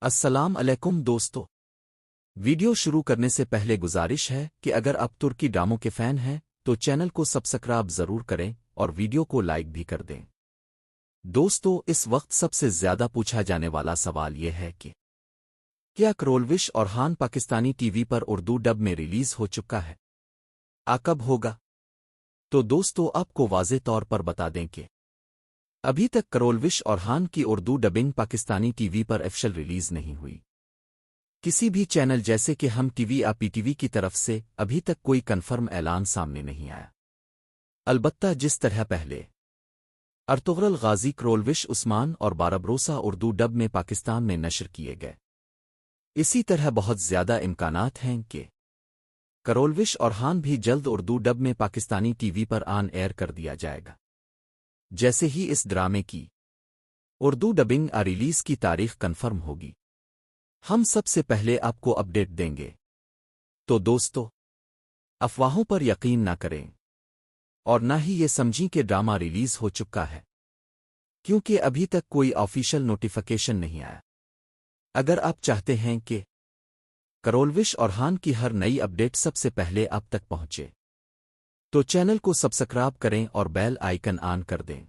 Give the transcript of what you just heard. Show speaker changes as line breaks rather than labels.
السلام علیکم دوستو، ویڈیو شروع کرنے سے پہلے گزارش ہے کہ اگر آپ ترکی ڈراموں کے فین ہیں تو چینل کو سبسکرائب ضرور کریں اور ویڈیو کو لائک بھی کر دیں۔ دوستو، اس وقت سب سے زیادہ پوچھا جانے والا سوال یہ ہے کہ کیا کرولوش اور ہان پاکستانی ٹی وی پر اردو ڈب میں ریلیز ہو چکا ہے؟ کب ہوگا؟ تو دوستو، آپ کو واضح طور پر بتا دیں کہ ابھی تک کرولوش اور ہان کی اردو ڈبنگ پاکستانی ٹی وی پر آفیشل ریلیز نہیں ہوئی۔ کسی بھی چینل جیسے کہ ہم ٹی وی یا پی ٹی وی کی طرف سے ابھی تک کوئی کنفرم اعلان سامنے نہیں آیا۔ البتہ جس طرح پہلے ارطغرل غازی، کرولوش عثمان اور باربروسا اردو ڈب میں پاکستان میں نشر کیے گئے، اسی طرح بہت زیادہ امکانات ہیں کہ کرولوش اور ہان بھی جلد اردو ڈب میں پاکستانی ٹی وی پر آن ایئر کر دیا جائے گا۔ جیسے ہی اس ڈرامے کی اردو ڈبنگ ریلیز کی تاریخ کنفرم ہوگی، ہم سب سے پہلے آپ کو اپڈیٹ دیں گے۔ تو دوستو، افواہوں پر یقین نہ کریں اور نہ ہی یہ سمجھیں کہ ڈرامہ ریلیز ہو چکا ہے، کیونکہ ابھی تک کوئی آفیشل نوٹیفیکیشن نہیں آیا۔ اگر آپ چاہتے ہیں کہ کرولوش اور ہان کی ہر نئی اپڈیٹ سب سے پہلے آپ تک پہنچے تو چینل کو سبسکرائب کریں اور بیل آئیکن آن کر دیں۔